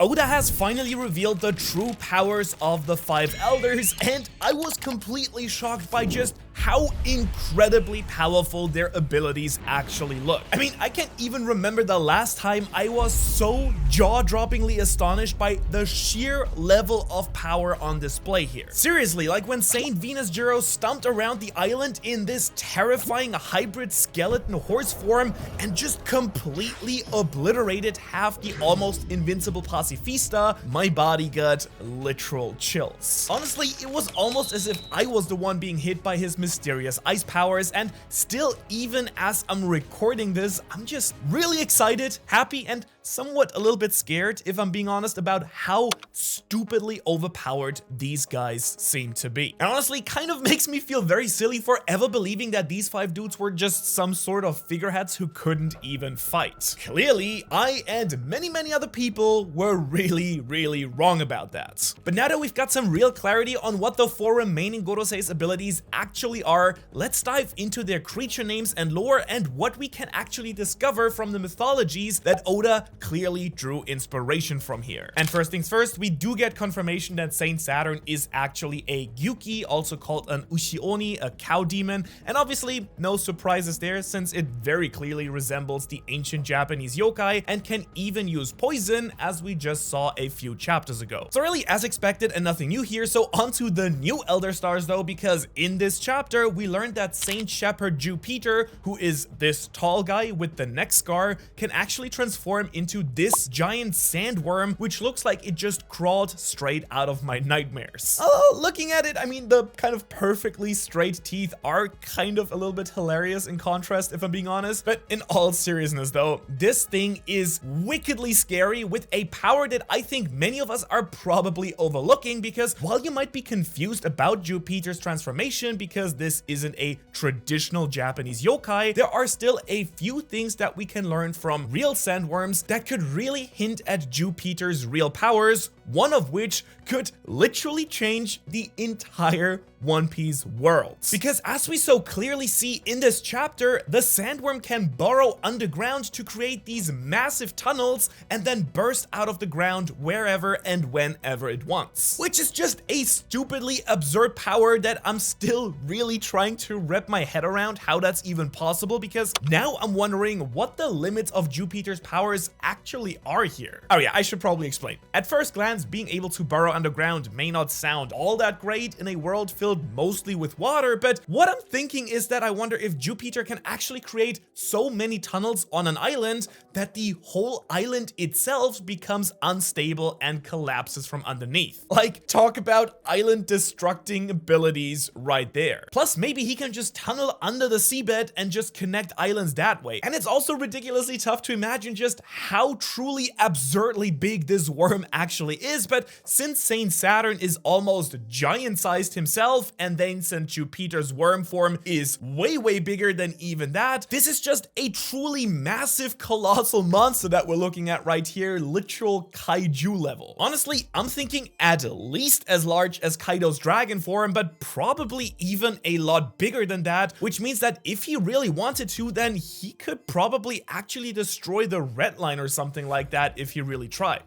Oda has finally revealed the true powers of the five elders, and I was completely shocked by just how incredibly powerful their abilities actually look. I mean, I can't even remember the last time I was so jaw-droppingly astonished by the sheer level of power on display here. Seriously, like when Saint Venus Juro stomped around the island in this terrifying hybrid skeleton horse form and just completely obliterated half the almost invincible pacifista, my body got literal chills. Honestly, it was almost as if I was the one being hit by his mysterious ice powers, and still, even as I'm recording this, I'm just really excited, happy, and somewhat a little bit scared, if I'm being honest, about how stupidly overpowered these guys seem to be. And honestly, kind of makes me feel very silly for ever believing that these five dudes were just some sort of figureheads who couldn't even fight. Clearly, I and many other people were really wrong about that. But now that we've got some real clarity on what the four remaining Gorosei's abilities actually are, let's dive into their creature names and lore and what we can actually discover from the mythologies that Oda clearly drew inspiration from here. And first things first, we do get confirmation that Saint Saturn is actually a Gyuki, also called an Ushioni, a cow demon, and obviously no surprises there since it very clearly resembles the ancient Japanese yokai and can even use poison, as we just saw a few chapters ago. So really, as expected, and nothing new here. So onto the new Elder Stars though, because in this chapter we learned that Saint Shepherd Jupiter, who is this tall guy with the neck scar, can actually transform into this giant sandworm, which looks like it just crawled straight out of my nightmares. Looking at it, I mean, the kind of perfectly straight teeth are kind of a little bit hilarious in contrast, if I'm being honest. But in all seriousness though, this thing is wickedly scary with a power that I think many of us are probably overlooking, because while you might be confused about Jupiter's transformation because this isn't a traditional Japanese yokai, there are still a few things that we can learn from real sandworms that could really hint at Jupiter's real powers, one of which could literally change the entire One Piece world. Because as we so clearly see in this chapter, the sandworm can burrow underground to create these massive tunnels and then burst out of the ground wherever and whenever it wants. Which is just a stupidly absurd power that I'm still really trying to wrap my head around how that's even possible, because now I'm wondering what the limits of Jupiter's powers actually are here. Oh yeah, I should probably explain. At first glance, being able to burrow underground may not sound all that great in a world filled mostly with water, but what I'm thinking is that I wonder if Jupiter can actually create so many tunnels on an island that the whole island itself becomes unstable and collapses from underneath. Like, talk about island destructing abilities right there. Plus, maybe he can just tunnel under the seabed and just connect islands that way. And it's also ridiculously tough to imagine just how truly absurdly big this worm actually is, but since Saint Saturn is almost giant-sized himself, and then since Jupiter's worm form is way bigger than even that, this is just a truly massive, colossal monster that we're looking at right here, literal kaiju level. Honestly, I'm thinking at least as large as Kaido's dragon form, but probably even a lot bigger than that, which means that if he really wanted to, then he could probably actually destroy the red line or something like that if he really tried.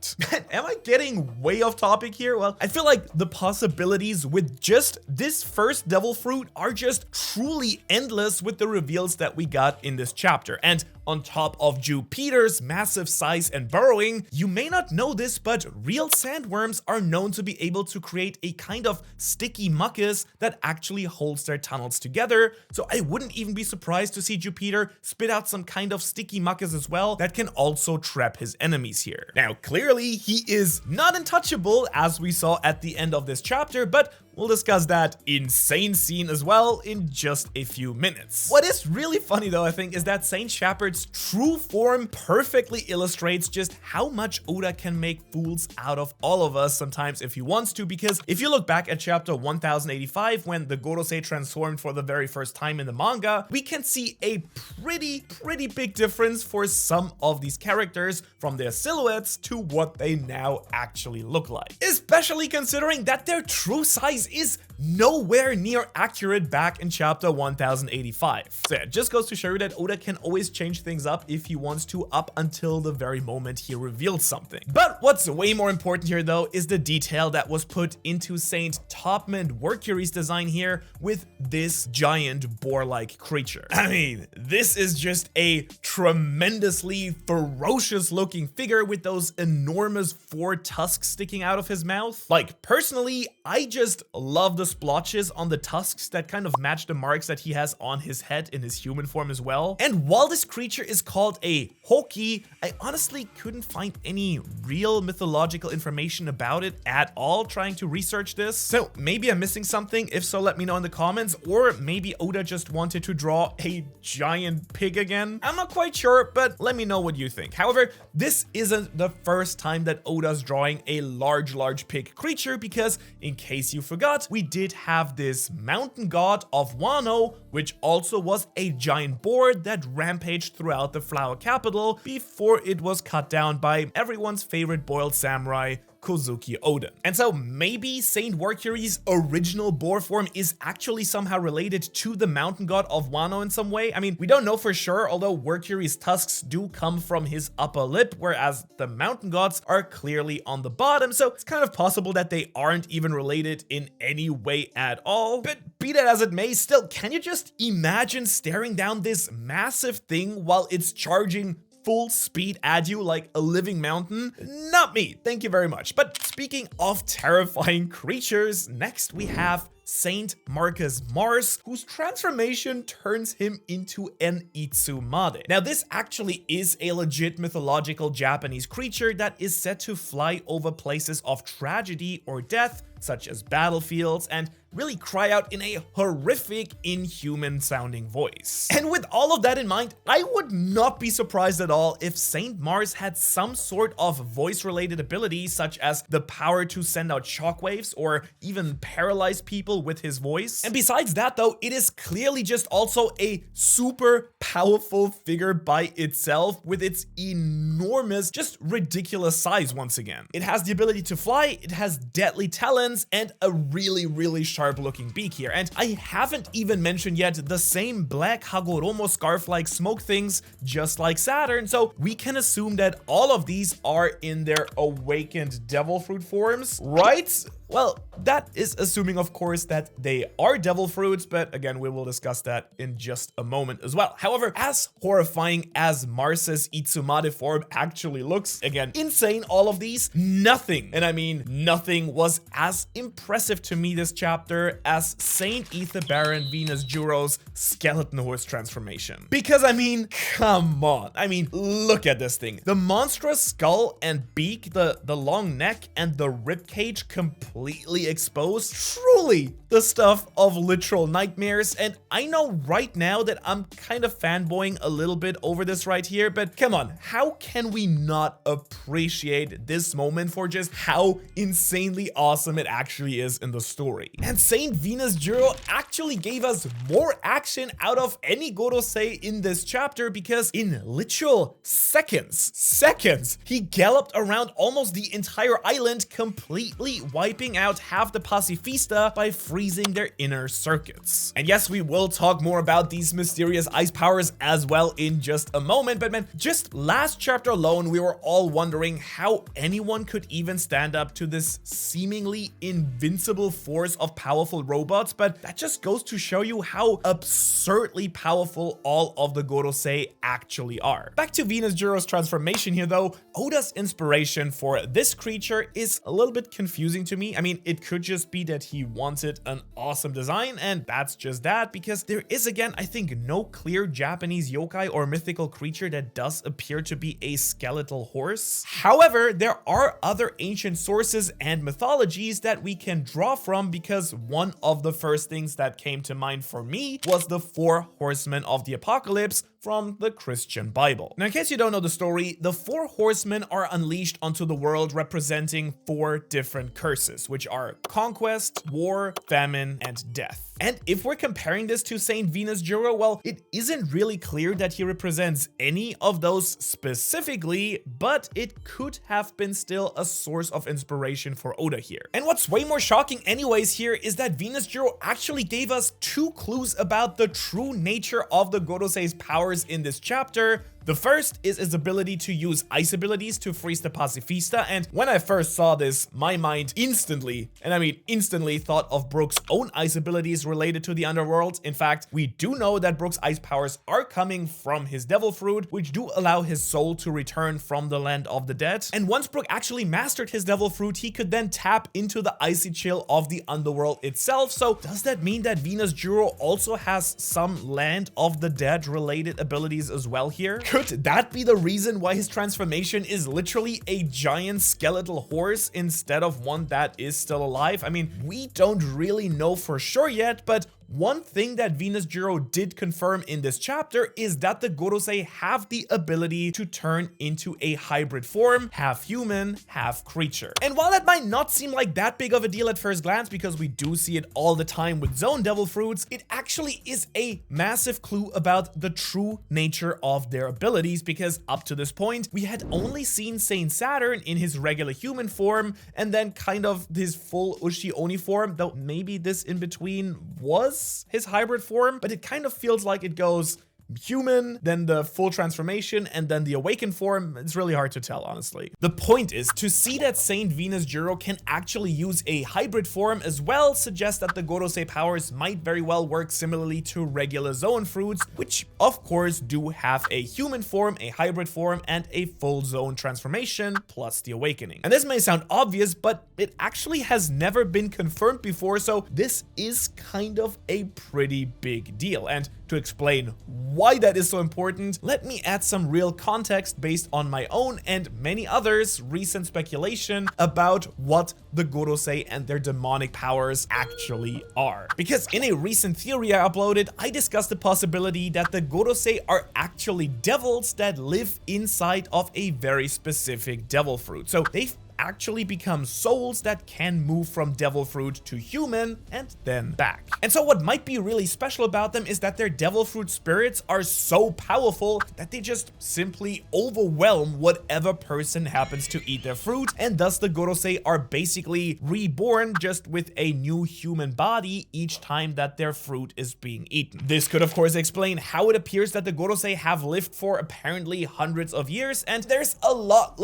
Am I getting way off topic here? Well, I feel like the possibilities with just this first devil fruit are just truly endless with the reveals that we got in this chapter. And on top of Jupiter's massive size and burrowing, you may not know this, but real sandworms are known to be able to create a kind of sticky mucus that actually holds their tunnels together. So I wouldn't even be surprised to see Jupiter spit out some kind of sticky mucus as well that can also trap his enemies here. Now, clearly he is not untouchable, as we saw at the end of this chapter, but we'll discuss that insane scene as well in just a few minutes. What is really funny though, I think, is that Saint Shepherd's true form perfectly illustrates just how much Oda can make fools out of all of us sometimes if he wants to, because if you look back at chapter 1085, when the Gorosei transformed for the very first time in the manga, we can see a pretty big difference for some of these characters from their silhouettes to what they now actually look like. Especially considering that their true size is nowhere near accurate back in chapter 1085. So yeah, it just goes to show you that Oda can always change change things up if he wants to, up until the very moment he revealed something. But what's way more important here though is the detail that was put into Saint Topman Mercury's design here with this giant boar-like creature. I mean, this is just a tremendously ferocious looking figure with those enormous 4 tusks sticking out of his mouth. Like, personally, I just love the splotches on the tusks that kind of match the marks that he has on his head in his human form as well. And while this creature is called a Hoki, I honestly couldn't find any real mythological information about it at all trying to research this. So maybe I'm missing something. If so, let me know in the comments, or maybe Oda just wanted to draw a giant pig again. I'm not quite sure, but let me know what you think. However, this isn't the first time that Oda's drawing a large pig creature, because in case you forgot, we did have this mountain god of Wano, which also was a giant boar that rampaged throughout the flower capital before it was cut down by everyone's favorite boiled samurai, Kozuki Oden. And so maybe Saint Mercury's original boar form is actually somehow related to the mountain god of Wano in some way. I mean, we don't know for sure, although Mercury's tusks do come from his upper lip, whereas the mountain gods are clearly on the bottom, so it's kind of possible that they aren't even related in any way at all. But be that as it may, still, can you just imagine staring down this massive thing while it's charging full speed at you like a living mountain? Not me, thank you very much. But speaking of terrifying creatures, next we have Saint Marcus Mars, whose transformation turns him into an Itsumade. Now, this actually is a legit mythological Japanese creature that is said to fly over places of tragedy or death, such as battlefields, and really cry out in a horrific, inhuman sounding voice. And with all of that in mind, I would not be surprised at all if Saint Mars had some sort of voice related ability, such as the power to send out shockwaves or even paralyze people with his voice. And besides that though, it is clearly just also a super powerful figure by itself, with its enormous, just ridiculous size once again. It has the ability to fly, it has deadly talons, and a really sharp looking beak here. And I haven't even mentioned yet the same black Hagoromo scarf-like smoke things, just like Saturn, so we can assume that all of these are in their awakened devil fruit forms, right? Well, that is assuming, of course, that they are devil fruits, but again, we will discuss that in just a moment as well. However, as horrifying as Mars's Itsumade form actually looks, again, insane, all of these, nothing, and I mean nothing, was as impressive to me this chapter as Saint Ether Baron Venus Juro's skeleton horse transformation. Because I mean, come on, I mean, look at this thing. The monstrous skull and beak, the long neck, and the ribcage completely exposed. Truly the stuff of literal nightmares. And I know right now that I'm kind of fanboying a little bit over this right here, but come on, how can we not appreciate this moment for just how insanely awesome it actually is in the story? And Saint Venus Juro actually gave us more action out of any Gorosei in this chapter, because in literal seconds, he galloped around almost the entire island, completely wiping out half the pacifista by freezing their inner circuits. And yes, we will talk more about these mysterious ice powers as well in just a moment, but man, just last chapter alone, we were all wondering how anyone could even stand up to this seemingly invincible force of powerful robots, but that just goes to show you how absurdly powerful all of the Gorosei actually are. Back to Venus Juro's transformation here though, Oda's inspiration for this creature is a little bit confusing to me. I mean, it could just be that he wanted an awesome design, and that's just that, because there is, again, I think, no clear Japanese yokai or mythical creature that does appear to be a skeletal horse. However, there are other ancient sources and mythologies that we can draw from, because one of the first things that came to mind for me was the 4 horsemen of the apocalypse from the Christian Bible. Now, in case you don't know the story, the 4 horsemen are unleashed onto the world representing 4 different curses, which are conquest, war, famine, and death. And if we're comparing this to Saint Venus Juro, well, it isn't really clear that he represents any of those specifically, but it could have been still a source of inspiration for Oda here. And what's way more shocking anyways here is that Venus Juro actually gave us 2 clues about the true nature of the Gorosei's powers in this chapter. The first is his ability to use ice abilities to freeze the Pacifista, and when I first saw this, my mind instantly, and I mean instantly, thought of Brook's own ice abilities related to the underworld. In fact, we do know that Brook's ice powers are coming from his devil fruit, which do allow his soul to return from the land of the dead. And once Brook actually mastered his devil fruit, he could then tap into the icy chill of the underworld itself. So does that mean that Venus Juro also has some land of the dead related abilities as well here? Could that be the reason why his transformation is literally a giant skeletal horse instead of one that is still alive? I mean, we don't really know for sure yet, but one thing that Venus Juro did confirm in this chapter is that the Gorosei have the ability to turn into a hybrid form, half human, half creature. And while that might not seem like that big of a deal at first glance, because we do see it all the time with zone devil fruits, it actually is a massive clue about the true nature of their abilities, because up to this point, we had only seen Saint Saturn in his regular human form, and then kind of his full Ushi Oni form, though maybe this in between was his hybrid form, but it kind of feels like it goes human, then the full transformation, and then the awakened form. It's really hard to tell, honestly. The point is, to see that Saint Venus Juro can actually use a hybrid form as well suggests that the Gorosei powers might very well work similarly to regular zone fruits, which of course do have a human form, a hybrid form, and a full zone transformation, plus the awakening. And this may sound obvious, but it actually has never been confirmed before, so this is kind of a pretty big deal. And to explain why that is so important, let me add some real context based on my own and many others' recent speculation about what the Gorosei and their demonic powers actually are. Because in a recent theory I uploaded, I discussed the possibility that the Gorosei are actually devils that live inside of a very specific devil fruit. So they've actually become souls that can move from devil fruit to human and then back. And so what might be really special about them is that their devil fruit spirits are so powerful that they just simply overwhelm whatever person happens to eat their fruit, and thus the Gorosei are basically reborn just with a new human body each time that their fruit is being eaten. This could of course explain how it appears that the Gorosei have lived for apparently hundreds of years, and there's a lot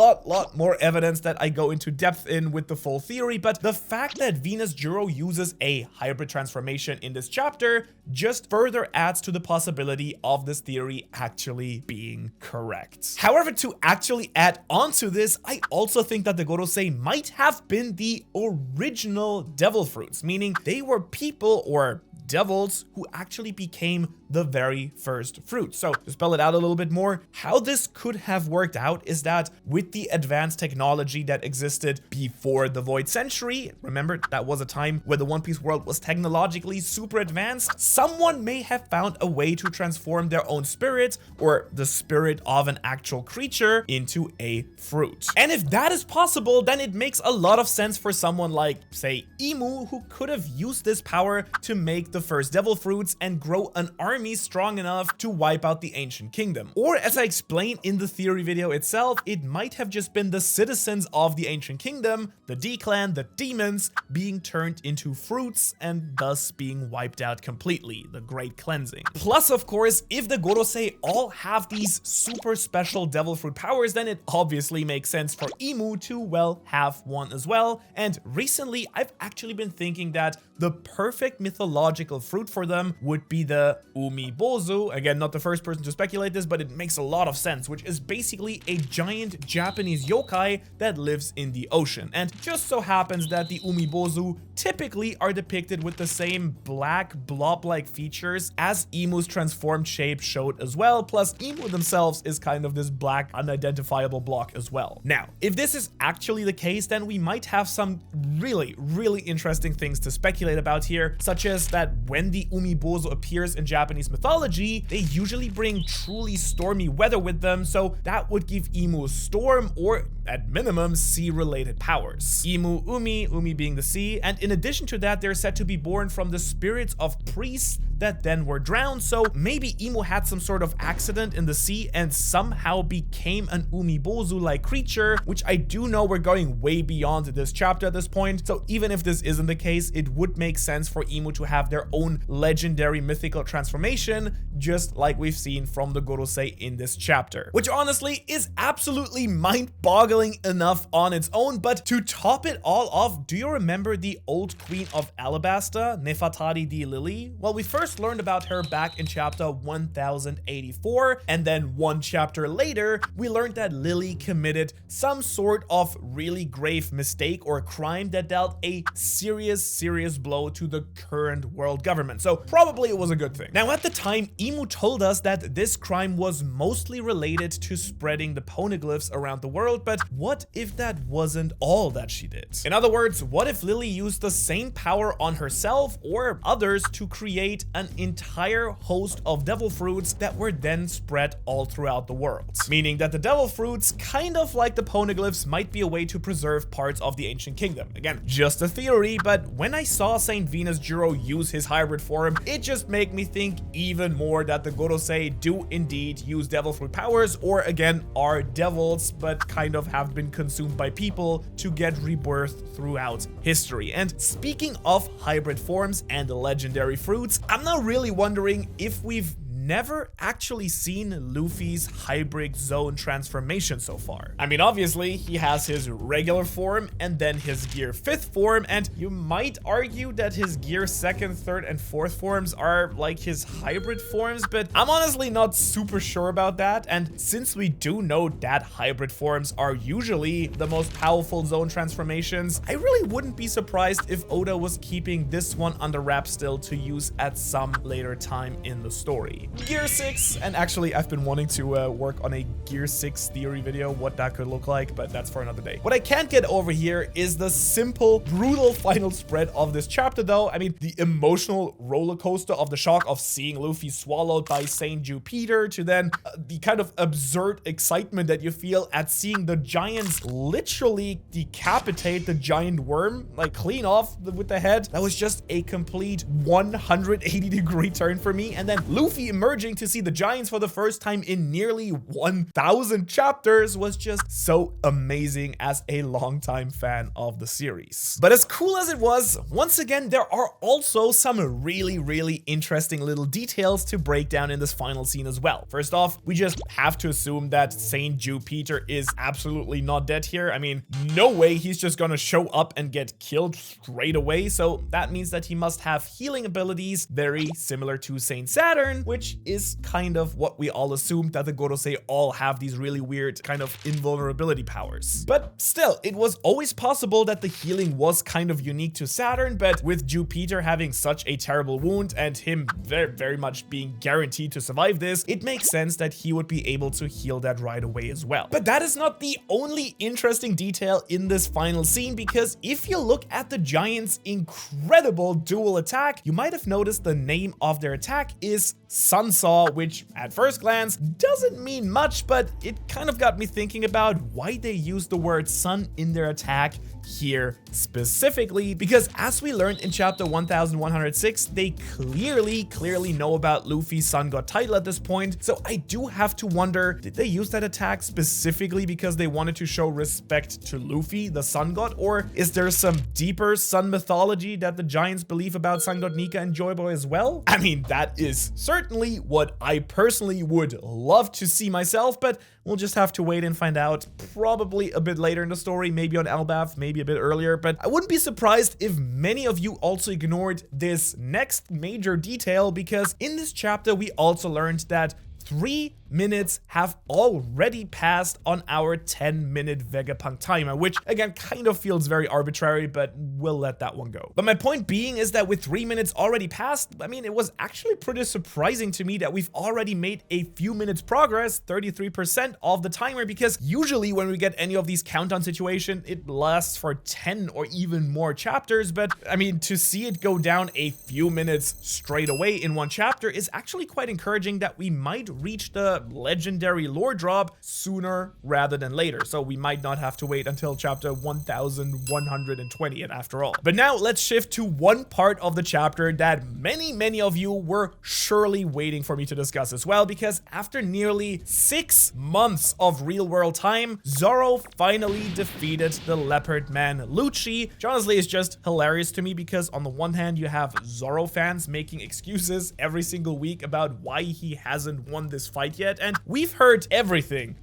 more evidence that I go into depth in with the full theory, but the fact that Venus Juro uses a hybrid transformation in this chapter just further adds to the possibility of this theory actually being correct. However, to actually add on to this, I also think that the Gorosei might have been the original devil fruits, meaning they were people or devils who actually became the very first fruit. So to spell it out a little bit more, how this could have worked out is that with the advanced technology that existed before the Void Century, remember that was a time where the One Piece world was technologically super advanced, someone may have found a way to transform their own spirit or the spirit of an actual creature into a fruit. And if that is possible, then it makes a lot of sense for someone like, say, Imu, who could have used this power to make the first devil fruits and grow an army strong enough to wipe out the ancient kingdom. Or as I explained in the theory video itself, it might have just been the citizens of the ancient kingdom, the D-clan, the demons, being turned into fruits and thus being wiped out completely, the great cleansing. Plus, of course, if the Gorosei all have these super special devil fruit powers, then it obviously makes sense for Imu to, well, have one as well. And recently, I've actually been thinking that the perfect mythological fruit for them would be the Umibozu. Again, not the first person to speculate this, but it makes a lot of sense, which is basically a giant Japanese yokai that lives in the ocean. And just so happens that the Umibozu typically are depicted with the same black blob-like features as Imu's transformed shape showed as well, plus Imu themselves is kind of this black unidentifiable block as well. Now, if this is actually the case, then we might have some really interesting things to speculate about here, such as that when the Umibozu appears in Japanese mythology, they usually bring truly stormy weather with them, so that would give Imu a storm, or at minimum, sea-related powers. Imu Umi, Umi being the sea, and in addition to that, they're said to be born from the spirits of priests that then were drowned, so maybe Imu had some sort of accident in the sea and somehow became an Umibozu-like creature, which I do know we're going way beyond this chapter at this point, so even if this isn't the case, it would make sense for Imu to have their own legendary mythical transformation, just like we've seen from the Gorosei in this chapter. Which honestly is absolutely mind-boggling enough on its own, but to top it all off, do you remember the old queen of Alabasta, Nefertari di Lily? Well, we first learned about her back in chapter 1084, and then one chapter later, we learned that Lily committed some sort of really grave mistake or crime that dealt a serious blow to the current world government. So probably it was a good thing. Now, at the time, Imu told us that this crime was mostly related to spreading the poneglyphs around the world, but what if that wasn't all that she did? In other words, what if Lily used the same power on herself or others to create an entire host of devil fruits that were then spread all throughout the world? Meaning that the devil fruits, kind of like the poneglyphs, might be a way to preserve parts of the ancient kingdom. Again, just a theory, but when I saw Saint Venus Juro use his hybrid form, it just made me think even more that the Gorosei do indeed use devil fruit powers, or again, are devils, but kind of have been consumed by people to get rebirth throughout history. And speaking of hybrid forms and legendary fruits, I'm now really wondering if we've never actually seen Luffy's hybrid zone transformation so far. I mean, obviously, he has his regular form and then his gear 5th form, and you might argue that his gear 2nd, 3rd, and 4th forms are like his hybrid forms, but I'm honestly not super sure about that. And since we do know that hybrid forms are usually the most powerful zone transformations, I really wouldn't be surprised if Oda was keeping this one under wraps still to use at some later time in the story. Gear 6, and actually I've been wanting to work on a Gear 6 theory video, what that could look like, but that's for another day. What I can't get over here is the simple, brutal final spread of this chapter though. I mean, the emotional roller coaster of the shock of seeing Luffy swallowed by Saint Jupiter, to then the kind of absurd excitement that you feel at seeing the giants literally decapitate the giant worm, like clean off with the head. That was just a complete 180-degree turn for me. And then Luffy emerging to see the giants for the first time in nearly 1,000 chapters was just so amazing as a longtime fan of the series. But as cool as it was, once again, there are also some really interesting little details to break down in this final scene as well. First off, we just have to assume that Saint Jupiter is absolutely not dead here. I mean, no way he's just gonna show up and get killed straight away, so that means that he must have healing abilities very similar to Saint Saturn, which is kind of what we all assumed, that the Gorosei all have these really weird kind of invulnerability powers. But still, it was always possible that the healing was kind of unique to Saturn, but with Jupiter having such a terrible wound and him very much being guaranteed to survive this, it makes sense that he would be able to heal that right away as well. But that is not the only interesting detail in this final scene, because if you look at the giants' incredible dual attack, you might have noticed the name of their attack is Sunsaw, which at first glance doesn't mean much, but it kind of got me thinking about why they use the word sun in their attack here specifically, because as we learned in chapter 1106, they clearly know about Luffy's sun god title at this point. So I do have to wonder, did they use that attack specifically because they wanted to show respect to Luffy, the sun god, or is there some deeper sun mythology that the giants believe about sun god Nika and Joy Boy as well? I mean, that is certainly what I personally would love to see myself, but we'll just have to wait and find out, probably a bit later in the story, maybe on Elbaf, maybe a bit earlier. But I wouldn't be surprised if many of you also ignored this next major detail, because in this chapter we also learned that 3 minutes have already passed on our 10-minute Vegapunk timer, which again kind of feels very arbitrary, but we'll let that one go. But my point being is that with 3 minutes already passed, I mean, it was actually pretty surprising to me that we've already made a few minutes progress, 33% of the timer, because usually when we get any of these countdown situations, it lasts for 10 or even more chapters. But I mean, to see it go down a few minutes straight away in one chapter is actually quite encouraging that we might reach the a legendary lore drop sooner rather than later. So we might not have to wait until chapter 1120 after all. But now let's shift to one part of the chapter that many of you were surely waiting for me to discuss as well, because after nearly 6 months of real world time, Zoro finally defeated the leopard man Lucci, which honestly is just hilarious to me because on the one hand you have Zoro fans making excuses every single week about why he hasn't won this fight yet, and we've heard everything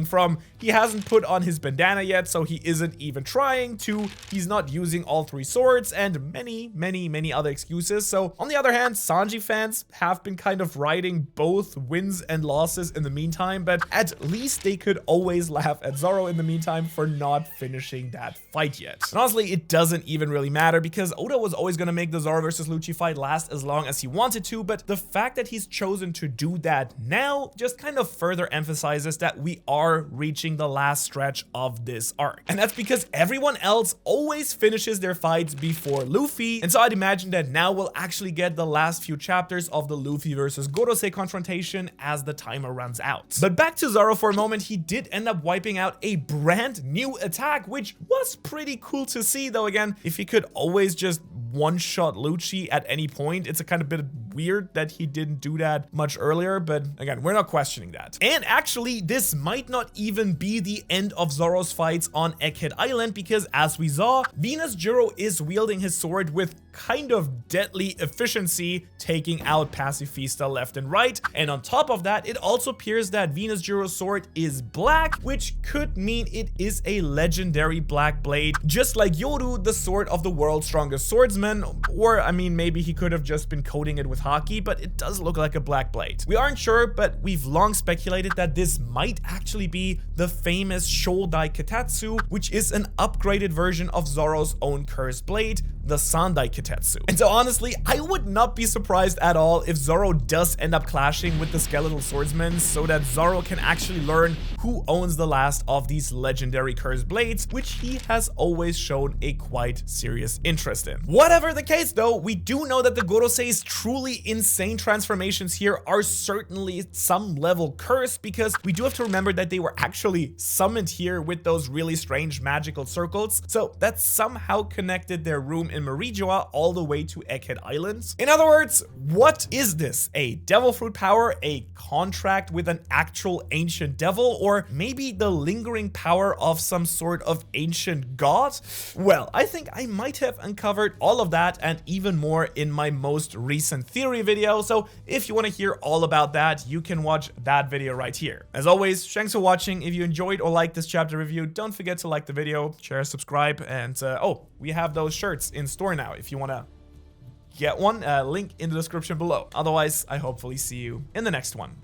from he hasn't put on his bandana yet so he isn't even trying, to he's not using all 3 swords, and many other excuses. So on the other hand, Sanji fans have been kind of riding both wins and losses in the meantime, but at least they could always laugh at Zoro in the meantime for not finishing that fight yet. And honestly, it doesn't even really matter because Oda was always going to make the Zoro versus Lucci fight last as long as he wanted to, but the fact that he's chosen to do that now just kind of further emphasizes that we are reaching the last stretch of this arc. And that's because everyone else always finishes their fights before Luffy, and so I'd imagine that now we'll actually get the last few chapters of the Luffy versus Gorosei confrontation as the timer runs out. But back to Zoro for a moment, he did end up wiping out a brand new attack, which was pretty cool to see, though again, if he could always just one-shot Lucci at any point, it's a kind of bit weird that he didn't do that much earlier, but again, we're not questioning that. And actually, this might not even be the end of Zoro's fights on Egghead Island, because as we saw, Venus Juro is wielding his sword with kind of deadly efficiency, taking out Pacifista left and right, and on top of that, it also appears that Venus Juro's sword is black, which could mean it is a legendary black blade, just like Yoru, the sword of the world's strongest swordsman, or I mean, maybe he could have just been coating it with haki, but it does look like a black blade. We aren't sure, but we've long speculated that this might actually be the famous Shodai Katatsu, which is an upgraded version of Zoro's own cursed blade, the Sandai Katetsu. And so honestly, I would not be surprised at all if Zoro does end up clashing with the skeletal swordsman so that Zoro can actually learn who owns the last of these legendary cursed blades, which he has always shown a quite serious interest in. Whatever the case though, we do know that the Gorosei's truly insane transformations here are certainly some level cursed, because we do have to remember that they were actually summoned here with those really strange magical circles, so that somehow connected their room in Marijoa all the way to Egghead Islands. In other words, what is this? A devil fruit power, a contract with an actual ancient devil, or maybe the lingering power of some sort of ancient god? Well, I think I might have uncovered all of that and even more in my most recent theory video, so if you want to hear all about that, you can watch that video right here. As always, thanks for watching. If you enjoyed or liked this chapter review, don't forget to like the video, share, subscribe, and oh, we have those shirts in store now if you want to get one. Link in the description below. Otherwise, I hopefully see you in the next one.